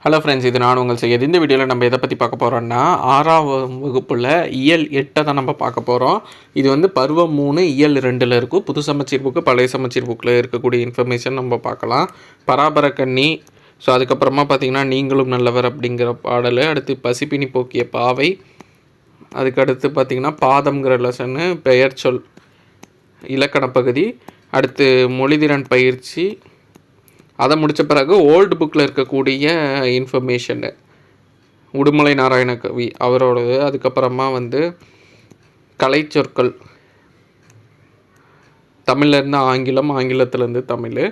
Hello friends, இது நான் உங்கள் செய்யது. இந்த வீடியோவில் நம்ம எதை பற்றி பார்க்க போகிறோம்னா 6ஆம் வகுப்பில் இயல் 8 தான் நம்ம பார்க்க போகிறோம். இது வந்து பருவம் 3 இயல் 2ல் இருக்கும். புது சமச்சீர் புக்கு, பழைய சமச்சீர் புக்கில் இருக்கக்கூடிய இன்ஃபர்மேஷன் நம்ம பார்க்கலாம். பராபரக்கண்ணி, ஸோ அதுக்கப்புறமா பார்த்திங்கன்னா நீங்களும் நல்லவர் அப்படிங்கிற பாடல், அடுத்து பசிப்பினி போக்கிய பாவை, அதுக்கடுத்து பார்த்திங்கன்னா பாதம்ங்கிற லெசனு, பெயர் சொல் இலக்கண பகுதி, அடுத்து மொழிதிறன் பயிற்சி. அதை முடித்த பிறகு ஓல்டு புக்கில் இருக்கக்கூடிய இன்ஃபர்மேஷனு உடுமலை நாராயண கவி அவரோடது. அதுக்கப்புறமா வந்து கலை சொற்கள், தமிழ்லேருந்து ஆங்கிலம், ஆங்கிலத்துலேருந்து தமிழ்,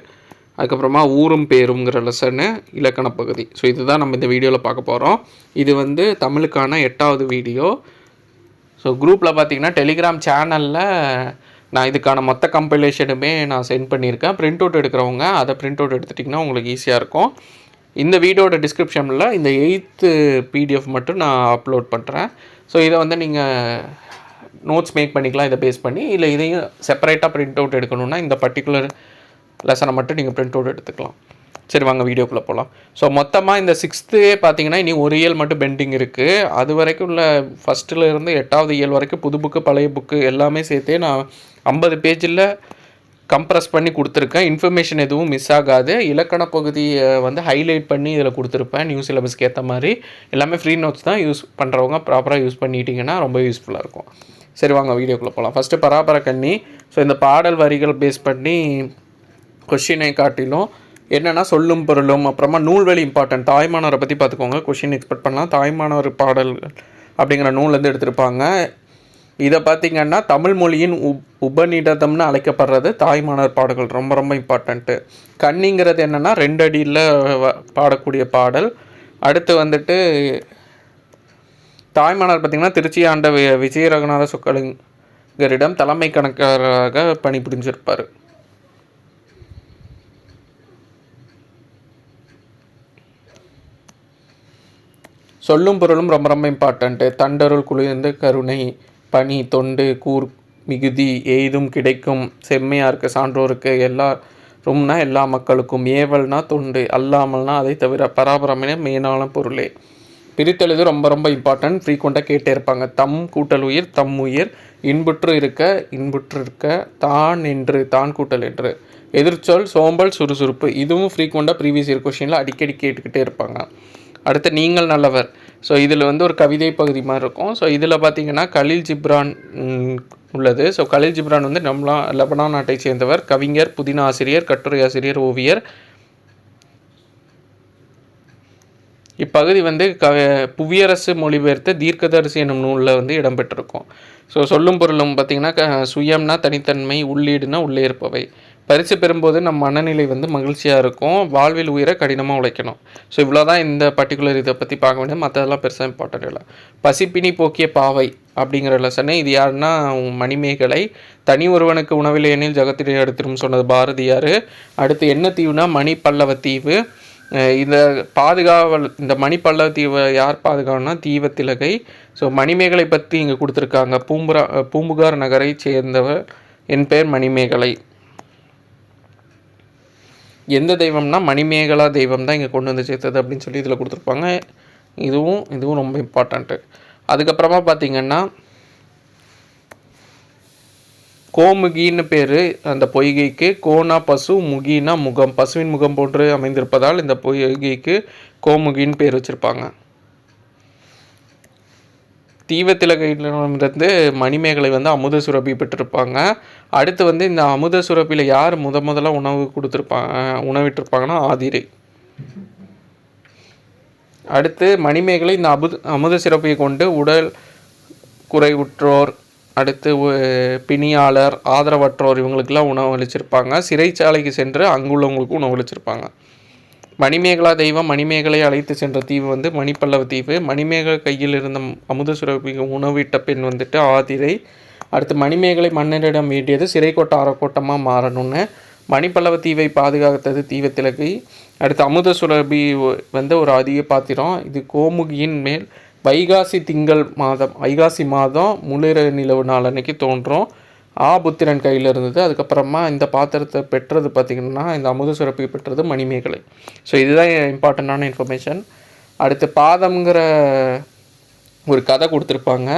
அதுக்கப்புறமா ஊரும் பேருங்கிற லெசனு இலக்கண பகுதி. ஸோ இதுதான் நம்ம இந்த வீடியோவில் பார்க்க போகிறோம். இது வந்து தமிழுக்கான 8வது வீடியோ. ஸோ குரூப்பில் பார்த்திங்கன்னா டெலிகிராம் சேனலில் நான் இதுக்கான மொத்த கம்பைலேஷனுமே நான் சென்ட் பண்ணியிருக்கேன். பிரிண்ட் அவுட் எடுக்கிறவங்க அதை பிரிண்ட் அவுட் எடுத்துட்டிங்கன்னா உங்களுக்கு ஈஸியாக இருக்கும். இந்த வீடியோட டிஸ்கிரிப்ஷனில் இந்த 8th PDF மட்டும் நான் அப்லோட் பண்ணுறேன். ஸோ இதை வந்து நீங்கள் நோட்ஸ் மேக் பண்ணிக்கலாம் இதை பேஸ் பண்ணி. இல்லை இதையும் செப்பரேட்டாக பிரிண்ட் அவுட் எடுக்கணுன்னா இந்த பர்டிகுலர் லெசனை மட்டும் நீங்கள் பிரிண்ட் அவுட் எடுத்துக்கலாம். சரி, வாங்க வீடியோக்குள்ளே போகலாம். ஸோ மொத்தமாக இந்த 6th பார்த்தீங்கன்னா இனி ஒரு இயல் மட்டும் பெண்டிங் இருக்குது. அது வரைக்கும் உள்ள ஃபஸ்ட்டில் இருந்து 8வது இயல் வரைக்கும் புது புக்கு பழைய புக்கு எல்லாமே சேர்த்தே நான் 50 பேஜில் கம்ப்ரஸ் பண்ணி கொடுத்துருக்கேன். இன்ஃபர்மேஷன் எதுவும் மிஸ் ஆகாது. இலக்கண பகுதியை வந்து ஹைலைட் பண்ணி இதில் கொடுத்துருப்பேன். நியூ சிலபஸ்க்கு ஏற்ற மாதிரி எல்லாமே ஃப்ரீ நோட்ஸ் தான். யூஸ் பண்ணுறவங்க ப்ராப்பராக யூஸ் பண்ணிட்டீங்கன்னா ரொம்ப யூஸ்ஃபுல்லாக இருக்கும். சரி, வாங்க வீடியோக்குள்ளே போகலாம். ஃபஸ்ட்டு பராபரக்கண்ணி. ஸோ இந்த பாடல் வரிகள் பேஸ் பண்ணி கொஷினை காட்டிலும் என்னென்னா சொல்லும் பொருளும், அப்புறமா நூல்வெளி இம்பார்ட்டன்ட். தாய்மானவரை பற்றி பார்த்துக்கோங்க, கொஷின் எக்ஸ்பெக்ட் பண்ணலாம். தாய்மானவர் பாடல்கள் அப்படிங்கிற நூல்லேருந்து எடுத்திருப்பாங்க. இதை பார்த்திங்கன்னா தமிழ் மொழியின் உபநிடதம்னு அழைக்கப்படுறது தாய்மானவர் பாடல்கள் ரொம்ப ரொம்ப இம்பார்ட்டண்ட்டு. கண்ணிங்கிறது என்னென்னா 2 அடியில் பாடக்கூடிய பாடல். அடுத்து வந்துட்டு தாய்மானவர் பார்த்திங்கன்னா திருச்சி ஆண்ட விஜயரகுநாத சொக்கலிங்கரிடம் தலைமை கணக்காளராக பணிபுரிஞ்சிருப்பார். சொல்லும் பொருளும் ரொம்ப ரொம்ப இம்பார்ட்டண்ட்டு. தண்டருள் குளிர்ந்து கருணை பணி தொண்டு கூர் மிகுதி எய்தும் கிடைக்கும் செம்மையாருக்கு சான்றோருக்கு எல்லாரும்னா எல்லா மக்களுக்கும் ஏவல்னா தொண்டு அல்லாமல்னா அதை தவிர பராபரமே மேலான பொருளே. பிரித்தெழுது ரொம்ப ரொம்ப இம்பார்ட்டன்ட். ஃப்ரீக்வெண்ட்டாக கேட்டே இருப்பாங்க. தம் கூட்டல் உயிர் தம் உயிர் இன்புற்று இருக்க தான் என்று தான் கூட்டல் என்று. எதிர்ச்சொல் சோம்பல் சுறுசுறுப்பு. இதுவும் ஃப்ரீக்வெண்ட்டாக ப்ரீவியஸ் இயர் கொஷினில் அடிக்கடி கேட்டுக்கிட்டே இருப்பாங்க. அடுத்து நீங்கள் நல்லவர். ஸோ இதில் வந்து ஒரு கவிதை பகுதி மாதிரி இருக்கும். ஸோ இதில் பார்த்திங்கன்னா கலீல் ஜிப்ரான் உள்ளது. ஸோ கலீல் ஜிப்ரான் வந்து லெபனான் நாட்டை சேர்ந்தவர், கவிஞர், புதின ஆசிரியர், கட்டுரை ஆசிரியர், ஓவியர். இப்பகுதி வந்து புவியரசு மொழிபெயர்த்த தீர்க்கதரிசி என்னும் நூலில் வந்து இடம்பெற்றிருக்கும். ஸோ சொல்லும் பொருளும் பார்த்திங்கன்னா சுயம்னா தனித்தன்மை, உள்ளீடுனா உள்ளே இருப்பவை. பரிசு பெறும்போது நம் மனநிலை வந்து மகிழ்ச்சியாக இருக்கும். வாழ்வில் உயிரை கடினமாக உழைக்கணும். ஸோ இவ்வளோ தான் இந்த பர்டிகுலர் இதை பற்றி பார்க்க வேண்டியது. மற்றதெல்லாம் பெருசாக இம்பார்ட்டன்ட் இல்லை. பசிப்பினி போக்கிய பாவை அப்படிங்கிற லெசனு. இது யாருன்னா மணிமேகலை. தனி ஒருவனுக்கு உணவில்லையெனில் ஜகத்திலே எடுத்துரும் சொன்னது பாரதியார். அடுத்து என்ன தீவுனா மணி பல்லவ தீவு. இந்த இந்த மணி பல்லவ தீவை யார் பாதுகாவல்னா தீவத்திலகை. ஸோ மணிமேகலை பற்றி இங்கே கொடுத்துருக்காங்க. பூம்புகார் நகரை சேர்ந்தவர், என் பேர் மணிமேகலை. எந்த தெய்வம்னா மணிமேகலா தெய்வம் தான் இங்கே கொண்டு வந்து சேர்த்தது அப்படின்னு சொல்லி இதில் கொடுத்துருப்பாங்க. இதுவும் ரொம்ப இம்பார்ட்டண்ட்டு. அதுக்கப்புறமா பார்த்திங்கன்னா கோமுகின்னு பேர் அந்த பொய்கைக்கு. கோனா பசு, முகினா முகம், பசுவின் முகம் போன்று அமைந்திருப்பதால் இந்த பொய்கைக்கு கோமுகின்னு பேர் வச்சுருப்பாங்க. தீவத்திலகையிலிருந்து மணிமேகலை வந்து அமுத சுரபி பெற்றிருப்பாங்க. அடுத்து வந்து இந்த அமுத சுரபியில் யார் முதல்ல உணவிட்டிருப்பாங்கன்னா ஆதிரை. அடுத்து மணிமேகலை இந்த அமுத சுரபியை கொண்டு உடல் குறைவுற்றோர், அடுத்து பிணியாளர், ஆதரவற்றோர் இவங்களுக்கெல்லாம் உணவு அளிச்சிருப்பாங்க. சிறைச்சாலைக்கு சென்று அங்குள்ளவங்களுக்கு உணவு அளிச்சிருப்பாங்க. மணிமேகலா தெய்வம் மணிமேகலை அழைத்து சென்ற தீவு வந்து மணிப்பல்லவ தீவு. மணிமேகலை கையில் இருந்த அமுத சுரபி உணவிட்ட பெண் வந்துட்டு ஆதிரை. அடுத்து மணிமேகலை மன்னரிடம் வேண்டியது சிறைக்கோட்டை அறக்கோட்டமாக மாறணும்னு. மணிப்பல்லவ தீவை பாதுகாத்தது தீவத்திலகை. அடுத்து அமுத சுரபி வந்து ஒரு அதிக பாத்திரம். இது கோமுகியின் மேல் வைகாசி மாதம் முளிர நிலவு நாள் அன்னைக்கு தோன்றும். புத்திரன் கையில் இருந்தது. அதுக்கப்புறமா இந்த பாத்திரத்தை பெற்றது பார்த்திங்கன்னா இந்த அமுத சுரப்பி பெற்றது மணிமேகலை. ஸோ இதுதான் இம்பார்ட்டண்ட்டான இன்ஃபர்மேஷன். அடுத்து பாதம்ங்கிற ஒரு கதை கொடுத்துருப்பாங்க.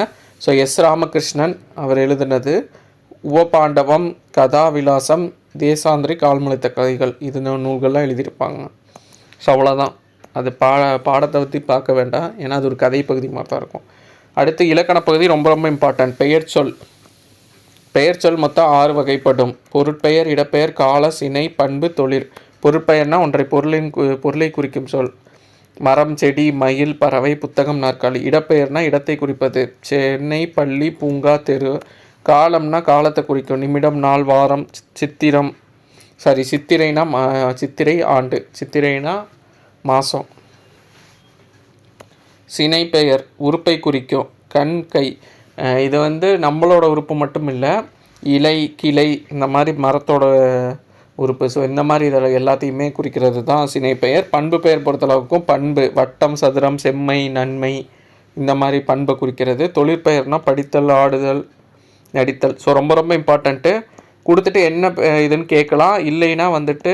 ஸோ எஸ் ராமகிருஷ்ணன் அவர் எழுதுனது. உபபாண்டவம், கதாவிலாசம், தேசாந்திரி, கால்முளைத்த கதைகள் இது நூல்கள்லாம் எழுதியிருப்பாங்க. ஸோ அவ்வளோதான். அது பாடத்தை பற்றி பார்க்க வேண்டாம், ஏன்னா அது ஒரு கதை பகுதி மாதிரி தான் இருக்கும். அடுத்து இலக்கண பகுதி ரொம்ப ரொம்ப இம்பார்ட்டன்ட். பெயர் சொல் மொத்தம் 6 வகைப்படும். பொருட்பெயர், இடப்பெயர், கால, சினை, பண்பு, தொழில். பொருட்பெயர்னா ஒன்றை பொருளை குறிக்கும் சொல். மரம், செடி, மயில், பறவை, புத்தகம், நாற்காலி. இடப்பெயர்னா இடத்தை குறிப்பது. சென்னை, பள்ளி, பூங்கா, தெரு. காலம்னா காலத்தை குறிக்கும். நிமிடம், நாள், வாரம். சித்திரைனா சித்திரை ஆண்டு. சித்திரைனா மாதம். சினை பெயர் உறுப்பை குறிக்கும். கண், கை. இது வந்து நம்மளோட உறுப்பு மட்டும் இல்லை, இலை, கிளை, இந்த மாதிரி மரத்தோட உறுப்பு. ஸோ இந்த மாதிரி இதில் எல்லாத்தையுமே குறிக்கிறது தான் சினை பெயர். பண்பு பெயர் பொறுத்தளவுக்கும் பண்பு, வட்டம், சதுரம், செம்மை, நன்மை, இந்த மாதிரி பண்பை குறிக்கிறது. தொழிற்பெயர்னால் படித்தல், ஆடுதல், நடித்தல். ஸோ ரொம்ப ரொம்ப இம்பார்ட்டண்ட்டு. கொடுத்துட்டு என்ன இதுன்னு கேட்கலாம். இல்லைன்னா வந்துட்டு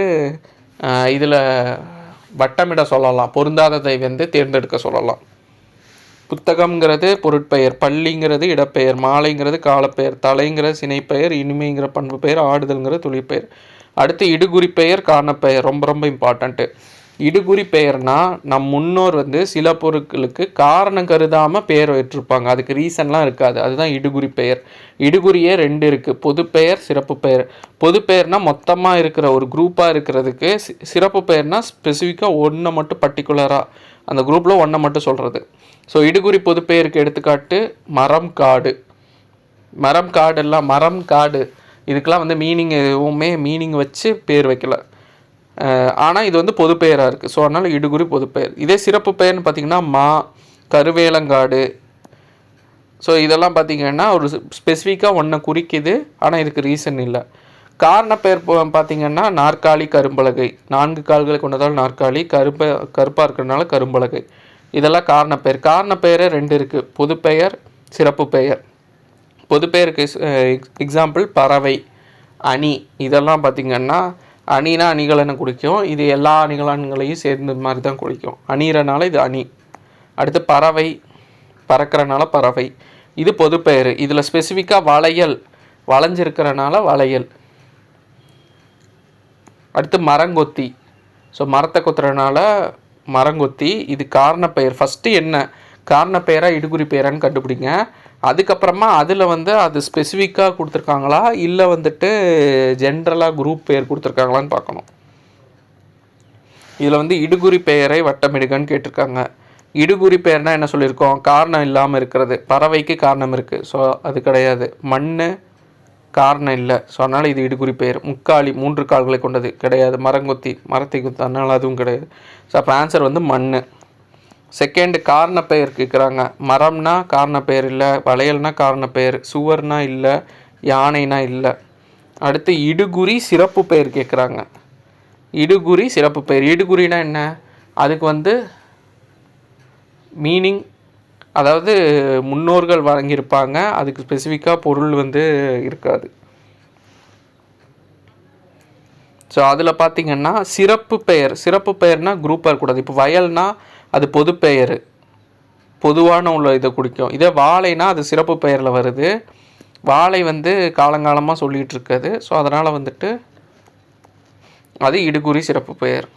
இதில் வட்டமிட சொல்லலாம், பொருந்தாததை வந்து தேர்ந்தெடுக்க சொல்லலாம். புத்தகம்ங்கிறது பொருட்பெயர், பள்ளிங்கிறது இடப்பெயர், மாலைங்கிறது காலப்பெயர், தலைங்கிறது சினைப்பெயர், இனிமைங்கிற பண்பு பெயர், ஆடுதல்ங்கிறது தொழிற்பெயர். அடுத்து இடுகுறி பெயர், காரணப்பெயர் ரொம்ப ரொம்ப இம்பார்ட்டண்ட்டு. இடுகுறி பெயர்னால் நம் முன்னோர் வந்து சில பொருட்களுக்கு காரணம் கருதாமல் பெயர் வைத்திருப்பாங்க, அதுக்கு ரீசன்லாம் இருக்காது, அதுதான் இடுகுறி பெயர். இடுகுறியே 2 இருக்குது, பொதுப்பெயர், சிறப்பு பெயர். பொதுப்பெயர்னால் மொத்தமாக இருக்கிற ஒரு குரூப்பாக இருக்கிறதுக்கு, சிறப்பு பெயர்னால் ஸ்பெசிஃபிக்காக ஒன்றை மட்டும் பர்டிகுலராக அந்த குரூப்பில் ஒன்றை மட்டும் சொல்கிறது. ஸோ இடுகுறி பொதுப்பெயருக்கு எடுத்துக்காட்டு மரம், காடு. மரம், காடெல்லாம் மரம், காடு இதுக்கெல்லாம் வந்து மீனிங் வச்சு பேர் வைக்கல. ஆனால் இது வந்து பொது பெயராக இருக்குது. ஸோ அதனால் இடுகுறி பொதுப்பெயர். இதே சிறப்பு பெயர்னு பார்த்திங்கன்னா கருவேலங்காடு. ஸோ இதெல்லாம் பார்த்திங்கன்னா ஒரு ஸ்பெசிஃபிக்காக ஒன்றை குறிக்குது, ஆனால் இதுக்கு ரீசன் இல்லை. காரணப்பெயர் பார்த்திங்கன்னா நாற்காலி, கரும்பலகை. 4 கால்களை கொண்டதால் நாற்காலி, கருப்பாக இருக்கிறதுனால கரும்பலகை. இதெல்லாம் காரணப்பெயர். காரணப்பெயரே 2 இருக்குது, பொதுப்பெயர், சிறப்பு பெயர். பொதுப்பெயருக்கு எக்ஸாம்பிள் பறவை, அணி. இதெல்லாம் பார்த்திங்கன்னா அணினா அணிகலனை குறிக்கும், இது எல்லா அணிகலன்களையும் சேர்ந்த மாதிரி தான் குறிக்கும். அணிகிறனால இது அணி. அடுத்து பறவை, பறக்கிறனால பறவை. இது பொதுப்பெயர். இதில் ஸ்பெசிஃபிக்காக வளையல், வளைஞ்சிருக்கிறனால வளையல். அடுத்து மரங்கொத்தி. ஸோ மரத்தை கொத்துறதுனால மரங்கொத்தி. இது காரணப்பெயர். ஃபஸ்ட்டு என்ன காரணப்பெயராக இடுகுறி பெயரான்னு கண்டுபிடிங்க. அதுக்கப்புறமா அதில் வந்து அது ஸ்பெசிஃபிக்காக கொடுத்துருக்காங்களா இல்லை வந்துட்டு ஜென்ரலாக குரூப் பெயர் கொடுத்துருக்காங்களான்னு பார்க்கணும். இதில் வந்து இடுகுறி பெயரை வட்டமிடுகன்னு கேட்டிருக்காங்க. இடுகுறி பெயர்னால் என்ன சொல்லியிருக்கோம், காரணம் இல்லாமல் இருக்கிறது. பறவைக்கு காரணம் இருக்குது, ஸோ அது கிடையாது. மண் காரணம் இல்லை, ஸோ அதனால் இது இடுகுறி பெயர். முக்காலி 3 கால்களை கொண்டது கிடையாது. மரங்கொத்தி மரத்தை குத்து, அதனால் அதுவும் கிடையாது. ஸோ அப்போ ஆன்சர் வந்து மண். செகண்ட் காரணப்பெயர் கேட்குறாங்க. மரம்னா காரணப்பெயர் இல்லை, வளையல்னா காரணப்பெயர், சுவர்னா இல்லை, யானைனா இல்லை. அடுத்து இடுகுறி சிறப்பு பெயர் கேட்குறாங்க. இடுகுறி சிறப்பு பெயர். இடுகுறினா என்ன, அதுக்கு வந்து மீனிங், அதாவது முன்னோர்கள் வழங்கியிருப்பாங்க, அதுக்கு ஸ்பெசிஃபிக்காக பொருள் வந்து இருக்காது. ஸோ அதில் பார்த்திங்கன்னா சிறப்பு பெயர். சிறப்பு பெயர்னால் குரூப்பாக இருக்கக்கூடாது. இப்போ வயல்னா அது பொது பெயர், பொதுவான உள்ள இதை குறிக்கும். இதே வாழைனா அது சிறப்பு பெயரில் வருது. வாழை வந்து காலங்காலமாக சொல்லிகிட்டு இருக்காது, ஸோ அதனால் வந்துட்டு அது இடுகுறி சிறப்பு பெயர்,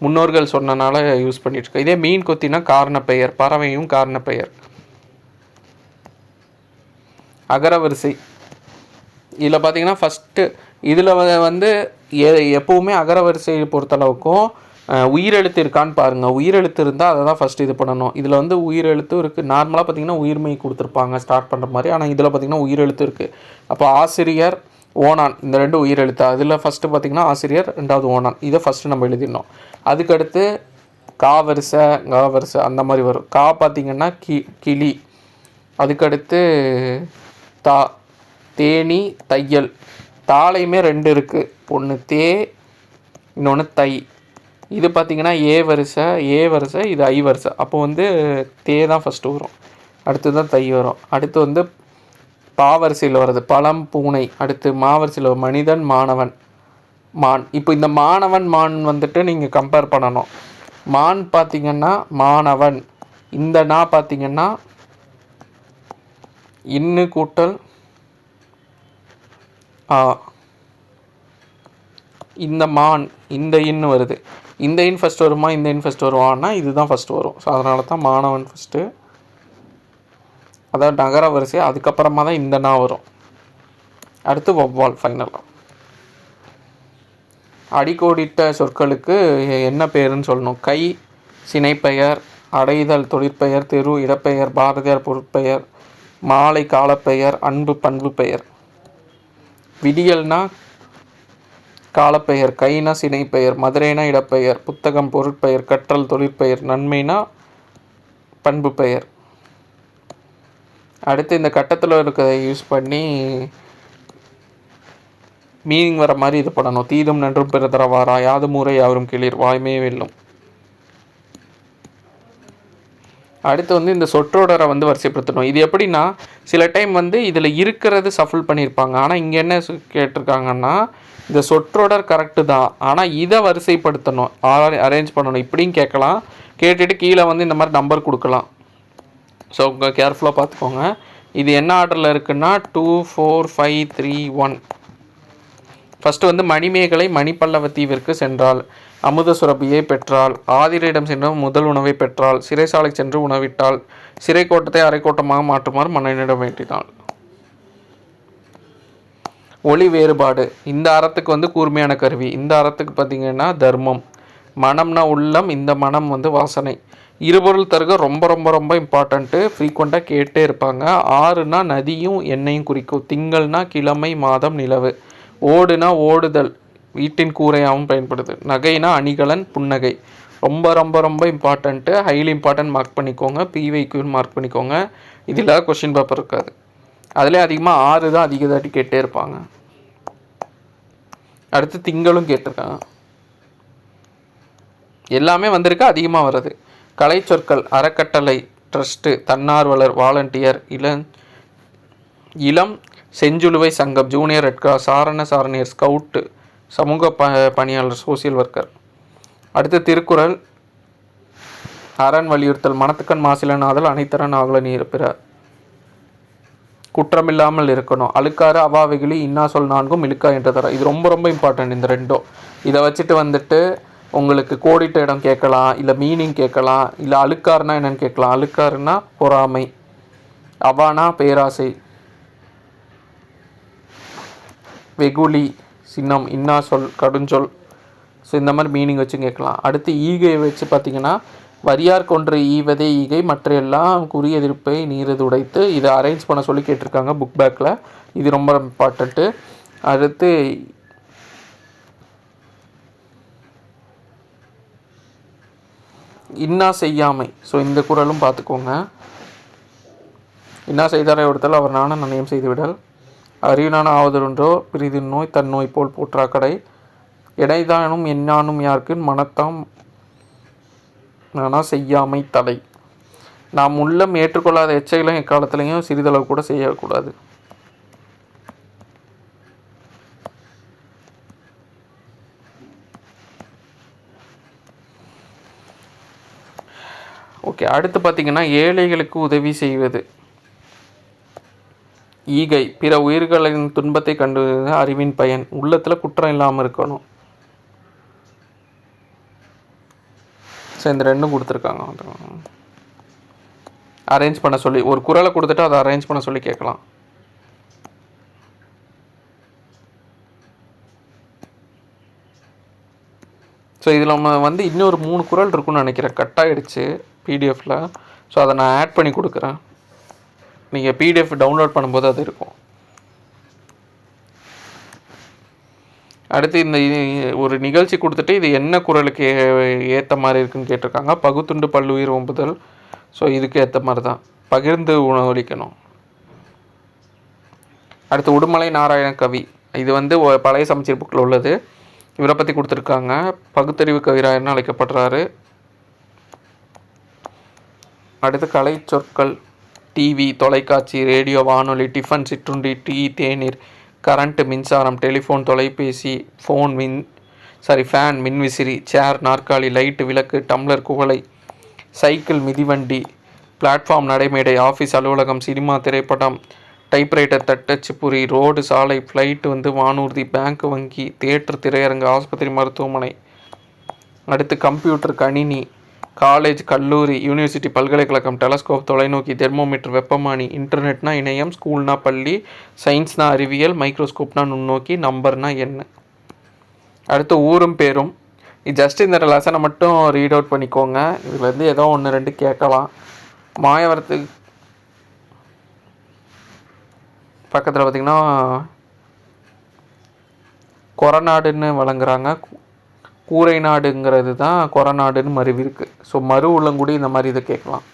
முன்னோர்கள் சொன்னனால யூஸ் பண்ணிட்டுருக்கோம். இதே மீன் கொத்தினா காரணப்பெயர், பறவையும் காரணப்பெயர். அகரவரிசை. இதில் பார்த்திங்கன்னா ஃபஸ்ட்டு இதில் வந்து எப்போவுமே அகரவரிசையை பொறுத்தளவுக்கும் உயிரெழுத்து இருக்கான்னு பாருங்கள். உயிரெழுத்து இருந்தால் அதை தான் ஃபஸ்ட்டு இது பண்ணணும். இதில் வந்து உயிரெழுத்து இருக்குது. நார்மலாக பார்த்திங்கன்னா உயிர்மை கொடுத்துருப்பாங்க ஸ்டார்ட் பண்ணுற மாதிரி, ஆனால் இதில் பார்த்திங்கன்னா உயிரெழுத்து இருக்குது. அப்போ ஆசிரியர், ஓனான், இந்த 2 உயிரெழுத்து. அதில் ஃபஸ்ட்டு பார்த்திங்கன்னா ஆசிரியர், 2வது ஓனான். இதை ஃபஸ்ட்டு நம்ம எழுதிடணும். அதுக்கடுத்து காவரிசை, காவரிசை அந்த மாதிரி வரும். கா பார்த்திங்கன்னா கிளி. அதுக்கடுத்து தேனி, தையல். தாளையுமே 2 இருக்குது, ஒன்று தே, இன்னொன்று தை. இது பார்த்திங்கன்னா ஏ வரிசை, இது ஐ வரிசை. அப்போ வந்து தே தான் ஃபஸ்ட்டு வரும், அடுத்து தான் தை வரும். அடுத்து வந்து பாவரிசையில் வருது பழம், பூனை. அடுத்து மாவரிசையில் மனிதன், மாணவன், மான். இப்போ இந்த மாணவன், மான் வந்துட்டு நீங்கள் கம்பேர் பண்ணணும். மான் பார்த்திங்கன்னா மாணவன். இந்த நா பார்த்திங்கன்னா இன்னு கூட்டல் ஆ. இந்த மான் இந்த இன்னு வருது. இந்த இன் ஃபஸ்ட் வருமா இந்த இன் ஃபஸ்ட் வருவான்னா இதுதான் ஃபஸ்ட்டு வரும். ஸோ அதனால தான் மாணவன் ஃபஸ்ட்டு, அதாவது நகர வரிசை. அதுக்கப்புறமா தான் இந்த நா வரும். அடுத்து வௌவால் ஃபைனலாக. அடிக்கோடிட்ட சொற்களுக்கு என்ன பேருன்னு சொல்லணும். கை சினைப்பெயர், அடைதல் தொழிற்பெயர், தெரு இடப்பெயர், பாரதியார் பொருட்பெயர், மாலை காலப்பெயர், அன்பு பண்பு பெயர். விடியல்னா காலப்பெயர், கைனா சினைப்பெயர், மதுரைனா இடப்பெயர், புத்தகம் பொருட்பெயர், கற்றல் தொழிற்பெயர், நன்மைனா பண்பு பெயர். அடுத்து இந்த கட்டத்தில் இருக்கிறத யூஸ் பண்ணி மீனிங் வர மாதிரி இது பண்ணணும். தீதும் நன்றும் பிறதரவாரா, யாதும் ஊரை யாவரும் கிளிர், வாய்மே வெல்லும். அடுத்து வந்து இந்த சொற்றொடரை வந்து வரிசைப்படுத்தணும். இது எப்படின்னா, சில டைம் வந்து இதில் இருக்கிறது சஃபில் பண்ணியிருப்பாங்க. ஆனால் இங்கே என்ன கேட்டிருக்காங்கன்னா, இந்த சொற்றொடர் கரெக்டு தான், ஆனால் இதை வரிசைப்படுத்தணும், அரேஞ்ச் பண்ணணும் இப்படின்னு கேட்கலாம். கேட்டுட்டு கீழே வந்து இந்த மாதிரி நம்பர் கொடுக்கலாம். ஸோ உங்கள் கேர்ஃபுல்லாக பார்த்துக்கோங்க. இது என்ன ஆர்டரில் இருக்குன்னா 2 4 5 3 1. ஃபஸ்ட்டு வந்து மணிமேகலை மணிப்பல்லவத்தீவிற்கு சென்றாள், அமுத சுரபியை பெற்றாள், ஆதிரியிடம் சென்று முதல் உணவை பெற்றாள், சிறைசாலை சென்று உணவிட்டாள், சிறை கோட்டத்தை அரைக்கோட்டமாக மாற்றுமாறு மன்னனிடம் வேண்டினாள். ஒளி வேறுபாடு. இந்த அறத்துக்கு வந்து கூர்மையான கருவி, இந்த அறத்துக்கு பார்த்திங்கன்னா தர்மம். மனம்னா உள்ளம், இந்த மனம் வந்து வாசனை. இருபொருள் தருக ரொம்ப ரொம்ப ரொம்ப இம்பார்ட்டண்ட்டு, ஃப்ரீக்வெண்ட்டாக கேட்டே இருப்பாங்க. ஆறுனா நதியும் எண்ணெயும் குறிக்கும். திங்கள்னா கிழமை மாதம் நிலவு. ஓடுனா ஓடுதல், வீட்டின் கூரையாகவும் பயன்படுது. நகைனா அணிகலன் புன்னகை. ரொம்ப ரொம்ப ரொம்ப இம்பார்ட்டண்ட்டு, ஹைலி இம்பார்ட்டன்ட் மார்க் பண்ணிக்கோங்க. பிவைக்யூன்னு மார்க் பண்ணிக்கோங்க. இதில் கொஷின் பேப்பர் இருக்காது. அதிலே அதிகமாக 6 தான் அதிக தாட்டி கேட்டே இருப்பாங்க. அடுத்து திங்களும் கேட்டிருக்காங்க. எல்லாமே வந்திருக்கு, அதிகமாக வருது. கலை சொற்கள் அறக்கட்டளை, ட்ரஸ்ட்டு, தன்னார்வலர், வாலண்டியர், இளம் செஞ்சுலுவை சங்கம், ஜூனியர் ரெட் கிராஸ், சாரணியர், ஸ்கவுட்டு, சமூக பணியாளர், சோசியல் ஒர்க்கர். அடுத்து திருக்குறள் அரண் வலியுறுத்தல், மனத்துக்கண் மாசிலனாதல், அனைத்தரன் ஆகல நீர் பிற, குற்றமில்லாமல் இருக்கணும். அழுக்காறு அவா வெகுளி இன்னா சொல் நான்கும் இழுக்கா என்ற தர. இது ரொம்ப ரொம்ப இம்பார்ட்டன்ட் இந்த ரெண்டும். இதை வச்சுட்டு வந்துட்டு உங்களுக்கு கோடிட்ட இடம் கேட்கலாம், இல்லை மீனிங் கேட்கலாம், இல்லை அழுக்காருனா என்னென்னு கேட்கலாம். அழுக்காருனா பொறாமை, அவானா பேராசை, வெகுளி சின்னம், இன்னா சொல் கடுஞ்சொல். ஸோ இந்த மாதிரி மீனிங் வச்சு கேட்கலாம். அடுத்து ஈகையை வச்சு பார்த்திங்கன்னா, வரியார் கொன்று ஈவதே ஈகை மற்ற எல்லாம் குறி எதிர்ப்பை நீரது உடைத்து. இதை அரேஞ்ச் பண்ண சொல்லி கேட்டிருக்காங்க புக் பேக்கில். இது ரொம்ப இம்பார்ட்டண்ட்டு. அடுத்து இன்னா செய்யாமை. ஸோ இந்த குறளும் பார்த்துக்கோங்க. இன்னா செய்தாரை ஒருத்தல் அவர் நானும் நன்னயம் செய்து விடல், அறிவினான ஆவதொன்றோ பிரிது நோய் தன் நோய் போல் போற்றா கடை, எடைதானும் எண்ணானும் யாருக்கு மனத்தாம் நானா செய்யாமை தலை. நாம் உள்ளம் ஏற்றுக்கொள்ளாத எச்சைகளும் எக்காலத்திலையும் சிறிதளவு கூட செய்யக்கூடாது. ஓகே, அடுத்து பார்த்திங்கன்னா ஏழைகளுக்கு உதவி செய்வது. ஈகை பிற உயிர்களின் துன்பத்தை கண்டு அறிவின் பயன். உள்ளத்தில் குற்றம் இல்லாமல் இருக்கணும். ஸோ இந்த ரெண்டும் கொடுத்துருக்காங்க. அரேஞ்ச் பண்ண சொல்லி ஒரு குறளை கொடுத்துட்டு அதை அரேஞ்ச் பண்ண சொல்லி கேட்கலாம். ஸோ இதில் நம்ம வந்து இன்னொரு 3 குறள் இருக்குன்னு நினைக்கிறேன், கட் ஆகிடுச்சு பிடிஎஃப்பில். ஸோ அதை நான் ஆட் பண்ணி கொடுக்குறேன். நீங்கள் பிடிஎஃப் டவுன்லோட் பண்ணும்போது அது இருக்கும். அடுத்து இந்த ஒரு நிகழ்ச்சி கொடுத்துட்டு இது என்ன குறளுக்கு ஏற்ற மாதிரி இருக்குன்னு கேட்டிருக்காங்க. பகுத்துண்டு பல்லுயிர் ஒம்புதல். ஸோ இதுக்கு ஏற்ற மாதிரி தான், பகிர்ந்து உணவளிக்கணும். அடுத்து உடுமலை நாராயண கவி. இது வந்து பழைய சமச்சீர் புக்கில் உள்ளது. இவரை பற்றி கொடுத்துருக்காங்க. பகுத்தறிவு கவிராயர்னு அழைக்கப்படுறாரு. அடுத்து கலை சொற்கள் டிவி, தொலைக்காட்சி, ரேடியோ, வானொலி, டிஃபன், சிற்றுண்டி, டீ, தேநீர், கரண்ட்டு, மின்சாரம், டெலிஃபோன், தொலைபேசி, ஃபோன், ஃபேன் மின்விசிறி, சேர் நாற்காலி, லைட்டு விளக்கு, டம்ளர் குவளை, சைக்கிள் மிதிவண்டி, பிளாட்ஃபார்ம் நடைமேடை, ஆஃபீஸ் அலுவலகம், சினிமா திரைப்படம், டைப்ரைட்டர் தட்டச்சுப்புரி, ரோடு சாலை, ஃப்ளைட்டு வானூர்தி, பேங்க் வங்கி, தியேட்டர் திரையரங்கு, ஆஸ்பத்திரி மருத்துவமனை. அடுத்து கம்ப்யூட்டர் கணினி, காலேஜ் கல்லூரி, யூனிவர்சிட்டி பல்கலைக்கழகம், டெலஸ்கோப் தொலைநோக்கி, தெர்மோமீட்டர் வெப்பமானி, இன்டர்நெட்னா இணையம், ஸ்கூல்னா பள்ளி, சயின்ஸ்னா அறிவியல், மைக்ரோஸ்கோப்னா நுண்ணோக்கி, நம்பர்னா என்ன. அடுத்து ஊரும் பேரும். இது ஜஸ்ட் இந்த லெசனை மட்டும் ரீட் அவுட் பண்ணிக்கோங்க. இதுலேருந்து ஏதோ 1-2 கேட்கலாம். மாயவரத்துக்கு பக்கத்தில் பார்த்திங்கன்னா கொரநாடுன்னு வழங்குறாங்க. கூரை நாடுங்கிறது தான் கொரநாடுன்னு மருவி இருக்குது. ஸோ மறு உள்ளங்குடி இந்த மாதிரி இதை கேட்கலாம்.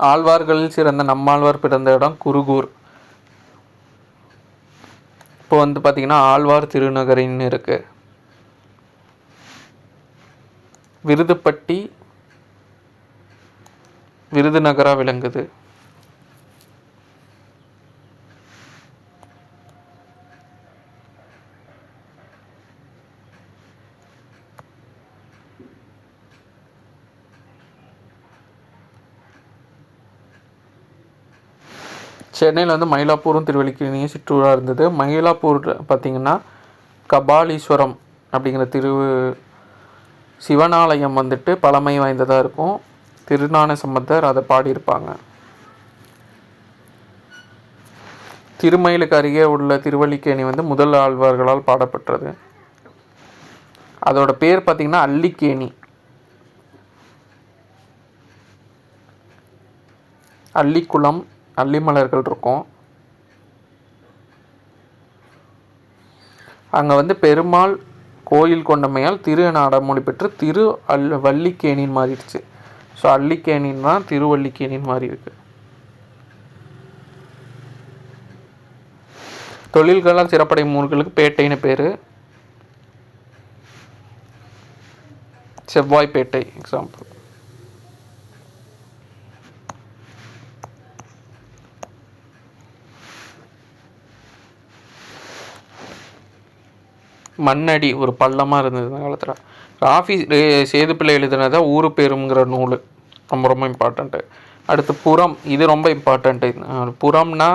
ஆழ்வார்களில் சிறந்த நம்மாழ்வார் பிறந்த இடம் குருகூர். இப்போ பார்த்திங்கன்னா ஆழ்வார் திருநகரின்னு இருக்குது. விருதுப்பட்டி விருதுநகராக விளங்குது. சென்னையில் மயிலாப்பூரும் திருவல்லிக்கேணியும் சிற்றூராக இருந்தது. மயிலாப்பூர் பார்த்திங்கன்னா கபாலீஸ்வரம் அப்படிங்கிற சிவனாலயம் பழமை வாய்ந்ததாக இருக்கும். திருஞான சம்பந்தர் அதை பாடியிருப்பாங்க. திருமயிலுக்கு அருகே உள்ள திருவல்லிக்கேணி முதல் ஆழ்வார்களால் பாடப்பட்டது. அதோட பேர் பார்த்திங்கன்னா அல்லிக்கேணி. அல்லிக்குளம், அல்லிமலர்கள் இருக்கும். அங்கே பெருமாள் கோயில் கொண்டமையால் திரு என அடமொழி பெற்று வல்லிக்கேணின்னு மாறிடுச்சு. ஸோ அல்லிக்கேணின் தான் திருவல்லிக்கேணின்னு மாறி இருக்கு. தொழில்களால் சிறப்படையும் ஊர்களுக்கு பேட்டைன்னு பேர். செவ்வாய்ப்பேட்டை எக்ஸாம்பிள். மண்ணடி ஒரு பள்ளமாக இருந்தது இந்த காலத்தில். ராஃபி சேதுப்பிள்ளை எழுதுனதா ஊரு பேருங்கிற நூல் ரொம்ப ரொம்ப இம்பார்ட்டண்ட்டு. அடுத்து புறம், இது ரொம்ப இம்பார்ட்டண்ட்டு. புறம்னா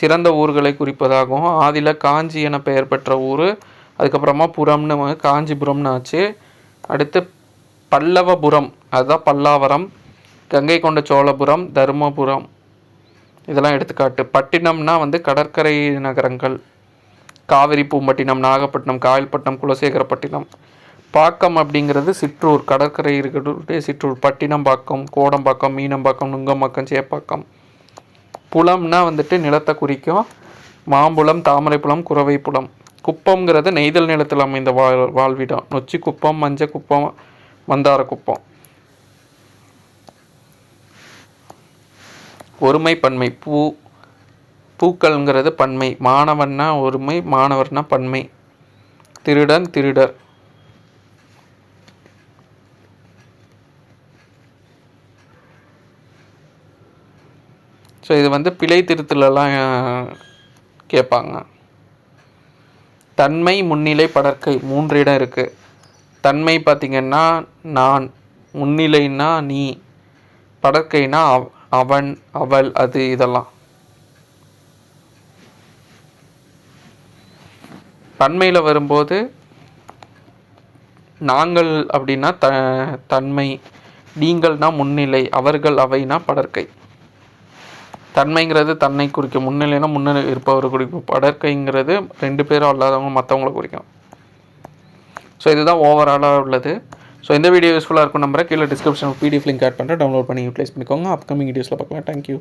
சிறந்த ஊர்களை குறிப்பதாகும். ஆதியில் காஞ்சி என பெயர் பெற்ற ஊர், அதுக்கப்புறமா புறம்னு காஞ்சிபுரம்னு ஆச்சு. அடுத்து பல்லவபுரம், அதுதான் பல்லாவரம். கங்கை கொண்ட சோழபுரம், தருமபுரம், இதெல்லாம் எடுத்துக்காட்டு. பட்டினம்னா கடற்கரை நகரங்கள். காவிரி பூம்பட்டினம், நாகப்பட்டினம், காயல்பட்டினம், குலசேகரப்பட்டினம். பாக்கம் அப்படிங்கிறது சிற்றூர், கடற்கரை இருக்கக்கூடிய சிற்றூர். பட்டினம் பாக்கம், கோடம்பாக்கம், மீனம்பாக்கம், நுங்கம்பாக்கம், சேப்பாக்கம். புலம்னா நிலத்தை குறிக்கும். மாம்புலம், தாமரைப்புலம், குறவைப்புலம். குப்பம்ங்கிறது நெய்தல் நிலத்தில் அமைந்த வாழ்விடம். நொச்சி குப்பம், மஞ்சள் குப்பம், மந்தார குப்பம். ஒருமை பன்மை. பூக்கள்ங்கிறது பன்மை. மாணவன்னா ஒருமை, மாணவர்னா பன்மை. திருடன், திருடர். ஸோ இது பிழை திருத்தலாம் கேட்பாங்க. தன்மை, முன்னிலை, படற்கை 3 இடம் இருக்குது. தன்மை பார்த்திங்கன்னா நான், முன்னிலைன்னா நீ, படற்கைனா அவன், அவள், அது, இதெல்லாம். பன்மையில் வரும்போது நாங்கள் அப்படின்னா தன்மை, நீங்கள்னா முன்னிலை, அவர்கள் அவைனா படற்கை. தன்மைங்கிறது தன்னை குறிக்கும், முன்னிலைனா முன்னிலை இருப்பவரை குறிக்கும், படற்கைங்கிறது 2 பேரும் அல்லாதவங்க மற்றவங்களை குறிக்கும். ஸோ இதுதான் ஓவராலாக உள்ளது. ஸோ இந்த வீடியோ யூஸ்ஃபுல்லாக இருக்கும் நம்புறேன். கீழே டிஸ்கிரிப்ஷனில் PDF லிங்க் ஆட் பண்ணுறேன், டவுன்லோட் பண்ணி யூட்டிலைஸ் பண்ணிக்கோங்க. அப்கமிங் வீடியோஸில் பார்க்கலாம். தேங்க்யூ.